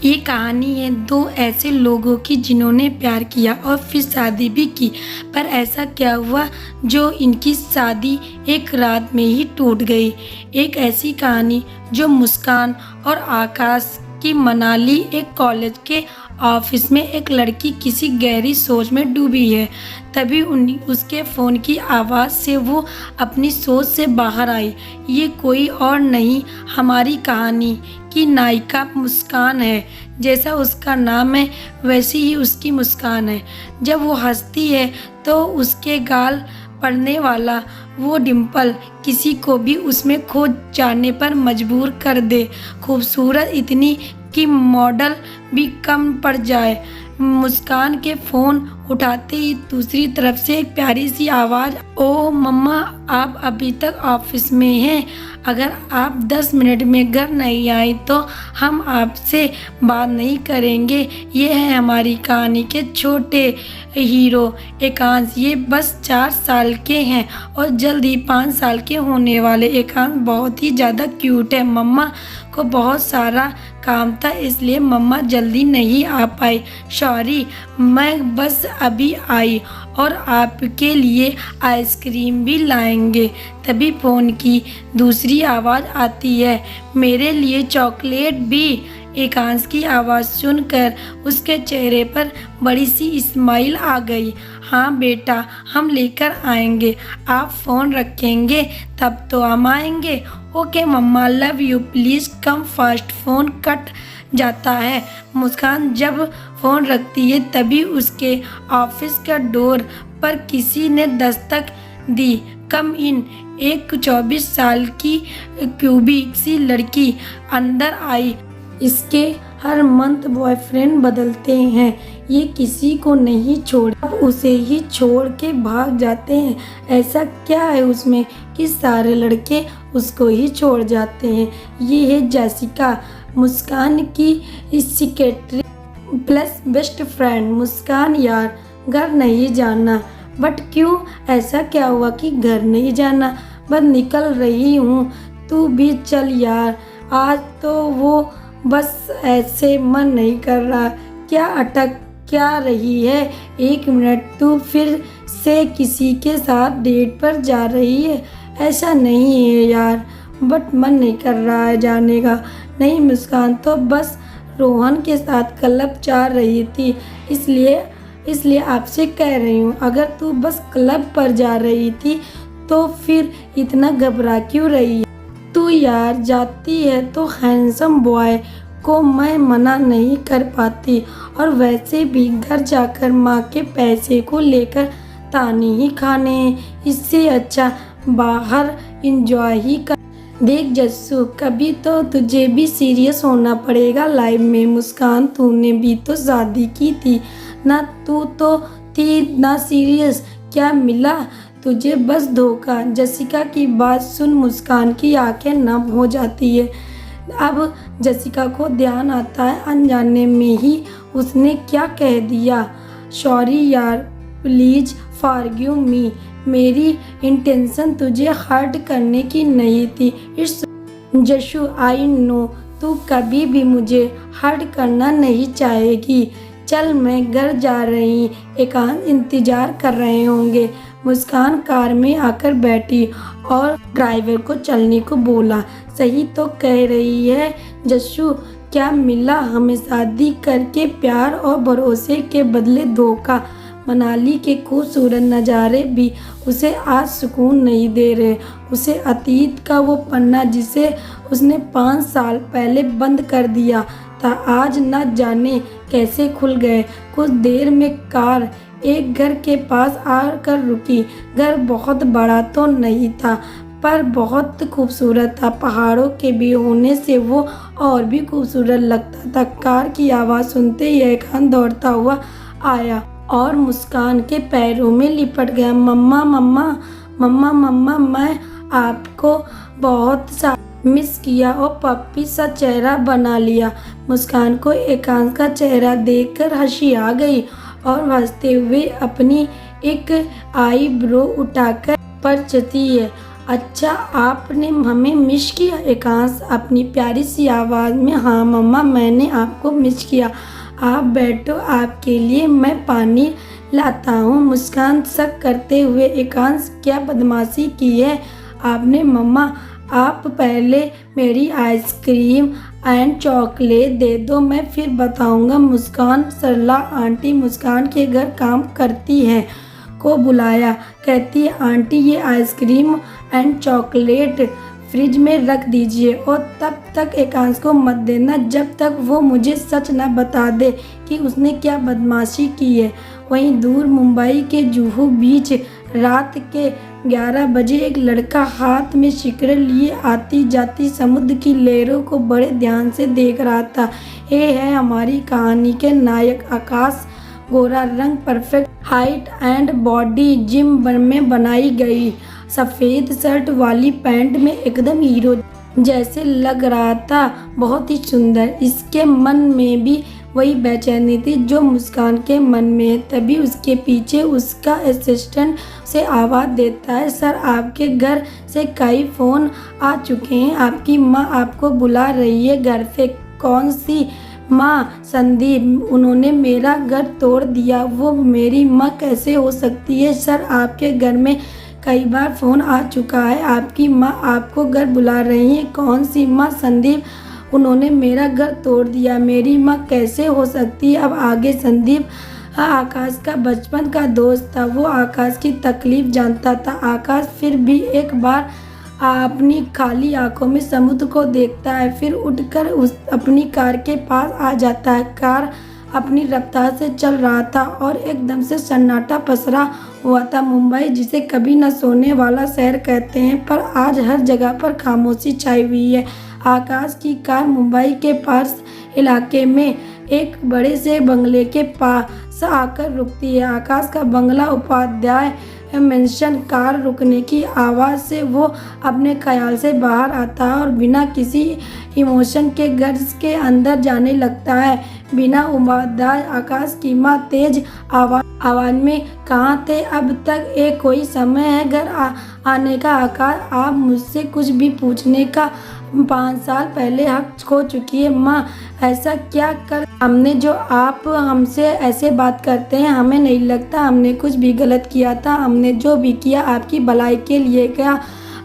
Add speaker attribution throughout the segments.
Speaker 1: ये कहानी है दो ऐसे लोगों की जिन्होंने प्यार किया और फिर शादी भी की। पर ऐसा क्या हुआ जो इनकी शादी एक रात में ही टूट गई। एक ऐसी कहानी जो मुस्कान और आकाश की। मनाली एक कॉलेज के ऑफिस में एक लड़की किसी गहरी सोच में डूबी है। तभी उसके फ़ोन की आवाज़ से वो अपनी सोच से बाहर आई। ये कोई और नहीं, हमारी कहानी की नायिका मुस्कान है। जैसा उसका नाम है वैसी ही उसकी मुस्कान है। जब वो हंसती है तो उसके गाल पड़ने वाला वो डिम्पल किसी को भी उसमें खो जाने पर मजबूर कर दे। खूबसूरत इतनी कि मॉडल भी कम पड़ जाए। मुस्कान के फ़ोन उठाते ही दूसरी तरफ से एक प्यारी सी आवाज़, ओह मम्मा, आप अभी तक ऑफिस में हैं? अगर आप 10 मिनट में घर नहीं आए तो हम आपसे बात नहीं करेंगे। ये है हमारी कहानी के छोटे हीरो एकांश। ये बस 4 साल के हैं और जल्द ही 5 साल के होने वाले। एकांश बहुत ही ज़्यादा क्यूट है। मम्मा को बहुत सारा काम था इसलिए मम्मा जल्दी नहीं आ पाई। सॉरी, मैं बस अभी आई और आपके लिए आइसक्रीम भी लाएंगे। तभी फ़ोन की दूसरी आवाज़ आती है, मेरे लिए चॉकलेट भी। एकांश की आवाज़ सुनकर उसके चेहरे पर बड़ी सी स्माइल आ गई। हाँ बेटा, हम लेकर आएंगे। आप फ़ोन रखेंगे तब तो हम आएंगे। Okay mama, love you, please come fast. Phone cut जाता है। मुस्कान जब फ़ोन रखती है तभी उसके ऑफिस का डोर पर किसी ने दस्तक दी। कम इन। एक 24 साल की क्यूबिक सी लड़की अंदर आई। इसके हर मंथ बॉयफ्रेंड बदलते हैं, ये किसी को नहीं छोड़, अब उसे ही छोड़ के भाग जाते हैं। ऐसा क्या है उसमें कि सारे लड़के उसको ही छोड़ जाते हैं। ये है जेसिका, मुस्कान की सेक्रेटरी प्लस बेस्ट फ्रेंड। मुस्कान यार, घर नहीं जाना। बट क्यों, ऐसा क्या हुआ कि घर नहीं जाना? बस निकल रही हूँ, तू भी चल यार। आज तो वो बस ऐसे मन नहीं कर रहा। क्या अटक क्या रही है? 1 मिनट, तू फिर से किसी के साथ डेट पर जा रही है? ऐसा नहीं है यार, बट मन नहीं कर रहा है जाने का। नहीं मुस्कान, तो बस रोहन के साथ क्लब जा रही थी, इसलिए आपसे कह रही हूँ। अगर तू बस क्लब पर जा रही थी तो फिर इतना घबरा क्यों रही है? तू यार जाती है तो हैंडसम बॉय को मैं मना नहीं कर पाती, और वैसे भी घर जाकर माँ के पैसे को लेकर ताने ही खाने हैं। इससे अच्छा बाहर एंजॉय ही कर। देख जस्सू, कभी तो तुझे भी सीरियस होना पड़ेगा लाइफ में। मुस्कान, तूने भी तो शादी की थी ना, तू तो थी ना सीरियस। क्या मिला तुझे? बस धोखा। जेसिका की बात सुन मुस्कान की आंखें नम हो जाती है। अब जेसिका को ध्यान आता है अनजाने में ही उसने क्या कह दिया। सॉरी यार, प्लीज़ फॉरगिव मी। मेरी इंटेंशन तुझे हर्ट करने की नहीं थी। इट्स जशु, आई नो तू कभी भी मुझे हर्ट करना नहीं चाहेगी। चल, मैं घर जा रही। एकांत इंतज़ार कर रहे होंगे। मुस्कान कार में आकर बैठी और ड्राइवर को चलने को बोला। सही तो कह रही है जस्सू, क्या मिला हमें शादी करके? प्यार और भरोसे के बदले धोखा। मनाली के खूबसूरत नज़ारे भी उसे आज सुकून नहीं दे रहे। उसे अतीत का वो पन्ना जिसे उसने 5 साल पहले बंद कर दिया था, आज न जाने कैसे खुल गए। कुछ देर में कार एक घर के पास आकर रुकी। घर बहुत बड़ा तो नहीं था पर बहुत खूबसूरत था। पहाड़ों के भी होने से वो और भी खूबसूरत लगता था। कार की आवाज़ सुनते ही एकांत दौड़ता हुआ आया और मुस्कान के पैरों में लिपट गया। मम्मा मम्मा मम्मा मम्मा, मैं आपको बहुत सा मिस किया और पप्पी सा चेहरा बना लिया। मुस्कान को एकांत का चेहरा देखकर हंसी आ गई और हंसते हुए अपनी एक आईब्रो उठाकर परचती है। अच्छा, आपने हमें मिस किया? एकांश अपनी प्यारी सी आवाज़ में, हाँ मम्मा, मैंने आपको मिस किया। आप बैठो, आपके लिए मैं पानी लाता हूँ। मुस्कान शक करते हुए, एकांश क्या बदमाशी की है आपने मम्मा? आप पहले मेरी आइसक्रीम एंड चॉकलेट दे दो, मैं फिर बताऊँगा। मुस्कान सरला आंटी मुस्कान के घर काम करती है को बुलाया। कहती है, आंटी ये आइसक्रीम एंड चॉकलेट फ्रिज में रख दीजिए और तब तक एकांश को मत देना जब तक वो मुझे सच न बता दे कि उसने क्या बदमाशी की है। वहीं दूर मुंबई के जुहू बीच रात के 11 बजे एक लड़का हाथ में शिकरे लिए आती जाती समुद्र की लहरों को बड़े ध्यान से देख रहा था। ये है हमारी कहानी के नायक आकाश। गोरा रंग, perfect height and body gym में बनाई गई, सफ़ेद शर्ट वाली पैंट में एकदम हीरो जैसे लग रहा था, बहुत ही सुंदर। इसके मन में भी वही बेचैनी थी जो मुस्कान के मन में है। तभी उसके पीछे उसका असिस्टेंट से आवाज़ देता है, सर आपके घर से कई फ़ोन आ चुके हैं, आपकी माँ आपको बुला रही है घर पे। कौन सी माँ? संदीप, उन्होंने मेरा घर तोड़ दिया। वो मेरी माँ कैसे हो सकती है सर? आपके घर में कई बार फ़ोन आ चुका है, आपकी माँ आपको घर बुला रही है। कौन सी माँ? संदीप, उन्होंने मेरा घर तोड़ दिया, मेरी माँ कैसे हो सकती है? अब आगे संदीप आकाश का बचपन का दोस्त था, वो आकाश की तकलीफ़ जानता था। आकाश फिर भी एक बार अपनी खाली आंखों में समुद्र को देखता है, फिर उठकर अपनी कार के पास आ जाता है। कार अपनी रफ्तार से चल रहा था और एकदम से सन्नाटा पसरा हुआ था। मुंबई, जिसे कभी न सोने वाला शहर कहते हैं, पर आज हर जगह पर खामोशी छाई हुई है। आकाश की कार मुंबई के पास इलाके में एक बड़े से बंगले के पास आकर रुकती है। आकाश का बंगला उपाध्याय मेंशन। कार रुकने की आवाज़ से वो अपने ख्याल से बाहर आता है और बिना किसी इमोशन के घर के अंदर जाने लगता है। बिना उपाध्याय, आकाश की माँ तेज आवाज़ में, कहाँ थे अब तक? एक कोई समय है घर आने का? आकाश, आप मुझसे कुछ भी पूछने का 5 साल पहले हक खो चुकी है माँ। ऐसा क्या कर हमने जो आप हमसे ऐसे बात करते हैं? हमें नहीं लगता हमने कुछ भी गलत किया था। हमने जो भी किया आपकी भलाई के लिए किया।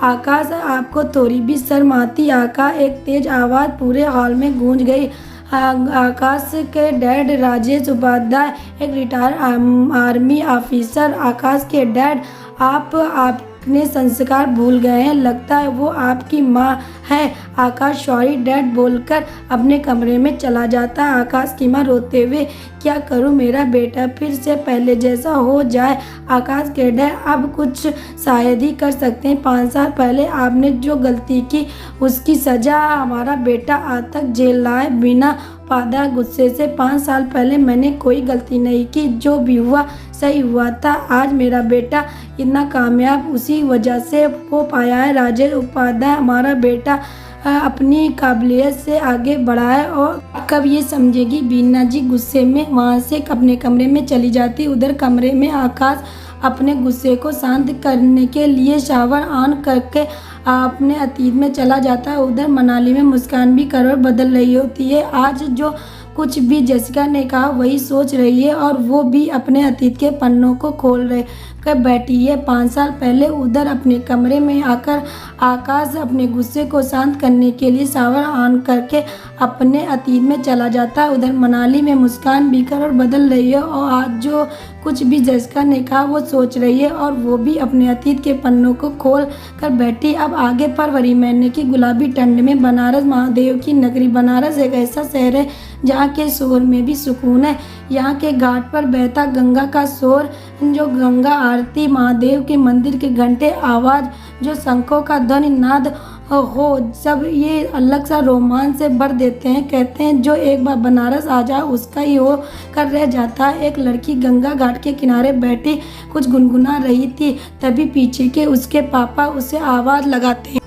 Speaker 1: आकाश, आपको थोड़ी भी शर्म आती? आकाश, एक तेज आवाज़ पूरे हॉल में गूंज गई। आकाश के डैड राजेश उपाध्याय, एक रिटायर्ड आर्मी ऑफिसर। आकाश के डैड, आप अपने संस्कार भूल गए हैं, लगता है वो आपकी माँ है। आकाश, सॉरी डैड बोलकर अपने कमरे में चला जाता है। आकाश की माँ रोते हुए, क्या करूँ, मेरा बेटा फिर से पहले जैसा हो जाए। आकाश के डैड, अब कुछ शायद ही कर सकते हैं। 5 साल पहले आपने जो गलती की उसकी सज़ा हमारा बेटा आज तक झेल रहा है बिना पादा गुस्से से। 5 साल पहले मैंने कोई गलती नहीं की, जो भी हुआ सही हुआ था। आज मेरा बेटा इतना कामयाब उसी वजह से हो पाया है। राजेश उपाध्याय, हमारा बेटा अपनी काबिलियत से आगे बढ़ा है और कब ये समझेगी? बीना जी गुस्से में वहाँ से अपने कमरे में चली जाती। उधर कमरे में आकाश अपने गुस्से को शांत करने के लिए शावर ऑन करके अपने अतीत में चला जाता है। उधर मनाली में मुस्कान भी करवट बदल रही होती है। आज जो कुछ भी जैसिका ने कहा वही सोच रही है और वो भी अपने अतीत के पन्नों को खोल रहे कर बैठी है। 5 साल पहले उधर अपने कमरे में आकर आकाश अपने गुस्से को शांत करने के लिए शावर ऑन करके अपने अतीत में चला जाता है। उधर मनाली में मुस्कान भी करवट बदल रही है और आज जो कुछ भी जैसिका ने कहा वो सोच रही है और वो भी अपने अतीत के पन्नों को खोल कर बैठी। अब आगे फरवरी महीने की गुलाबी ठंड में बनारस, महादेव की नगरी। बनारस एक ऐसा शहर है जहाँ के शोर में भी सुकून है। यहाँ के घाट पर बहता गंगा का शोर, जो गंगा आरती, महादेव के मंदिर के घंटे आवाज़, जो शंखों का ध्वनि नाद हो, सब ये अलग सा रोमांच से भर देते हैं। कहते हैं जो एक बार बनारस आ जाए उसका ही हो कर रह जाता है। एक लड़की गंगा घाट के किनारे बैठी कुछ गुनगुना रही थी, तभी पीछे के उसके पापा उसे आवाज़ लगाते हैं,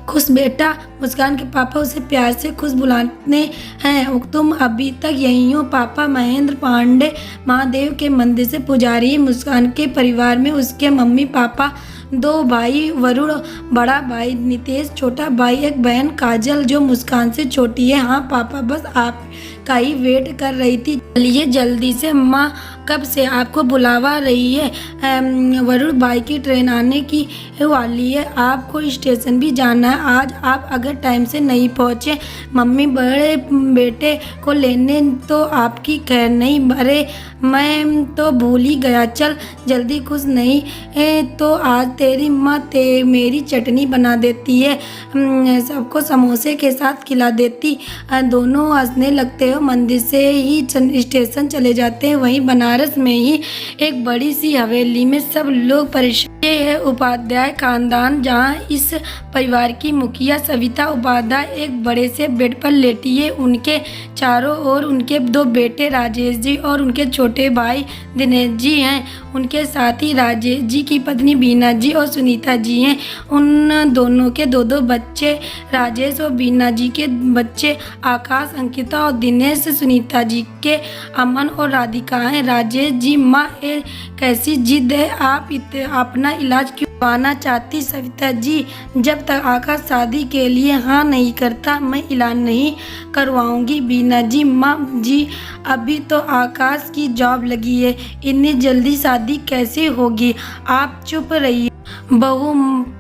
Speaker 1: खुश बेटा। मुस्कान के पापा उसे प्यार से खुश बुलाते हैं, तुम अभी तक यहीं हो? पापा महेंद्र पांडे महादेव के मंदिर से पुजारी है। मुस्कान के परिवार में उसके मम्मी पापा दो भाई वरुण, बड़ा भाई नितेश, छोटा भाई एक बहन काजल जो मुस्कान से छोटी है। हाँ पापा, बस आप का ही वेट कर रही थी। चलिए जल्दी से, माँ कब से आपको बुलावा रही है। वरुण भाई की ट्रेन आने की वाली है, आपको स्टेशन भी जाना है। आज आप अगर टाइम से नहीं पहुँचे, मम्मी बड़े बेटे को लेने तो आपकी खैर नहीं। अरे मैं तो भूल ही गया, चल जल्दी। खुश नहीं तो आज तेरी माँ मेरी चटनी बना देती है, सबको समोसे के साथ खिला देती। दोनों हंसने लगते हो। मंदिर से ही स्टेशन चले जाते हैं। वहीं बनारस में ही एक बड़ी सी हवेली में सब लोग परेशान। ये है उपाध्याय खानदान, जहाँ इस परिवार की मुखिया सविता उपाध्याय एक बड़े से बेड पर लेटी है। उनके चारों ओर उनके दो बेटे राजेश जी और उनके छोटे भाई दिनेश जी हैं। उनके साथ ही राजेश जी की पत्नी बीना जी और सुनीता जी हैं। उन दोनों के दो दो बच्चे, राजेश और बीना जी के बच्चे आकाश, अंकिता और दिनेश सुनीता जी के अमन और राधिका हैं। राजेश जी, माँ कैसी जिद है, आप अपना इलाज क्यों करवाना चाहती सविता जी? जब तक आकाश शादी के लिए हाँ नहीं करता मैं इलाज नहीं करवाऊंगी। बीना जी, माँ जी अभी तो आकाश की जॉब लगी है, इतनी जल्दी शादी कैसे होगी? आप चुप रहिए बहू।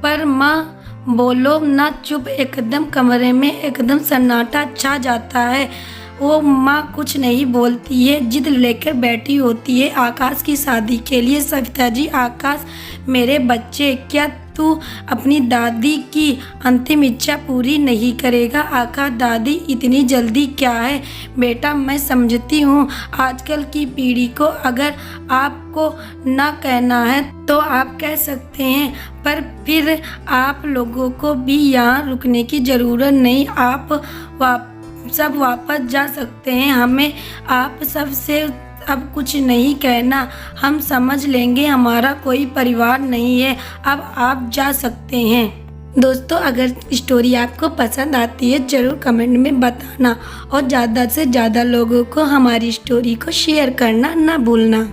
Speaker 1: पर माँ बोलो ना, चुप। एकदम कमरे में एकदम सन्नाटा छा जाता है। वो माँ कुछ नहीं बोलती है, जिद लेकर बैठी होती है आकाश की शादी के लिए। सविता जी, आकाश मेरे बच्चे, क्या तू अपनी दादी की अंतिम इच्छा पूरी नहीं करेगा? आकाश, दादी इतनी जल्दी क्या है बेटा? मैं समझती हूँ आजकल की पीढ़ी को, अगर आपको ना कहना है तो आप कह सकते हैं, पर फिर आप लोगों को भी यहाँ रुकने की ज़रूरत नहीं। आप सब वापस जा सकते हैं। हमें आप सब से अब कुछ नहीं कहना, हम समझ लेंगे, हमारा कोई परिवार नहीं है। अब आप जा सकते हैं। दोस्तों, अगर स्टोरी आपको पसंद आती है ज़रूर कमेंट में बताना और ज़्यादा से ज़्यादा लोगों को हमारी स्टोरी को शेयर करना ना भूलना।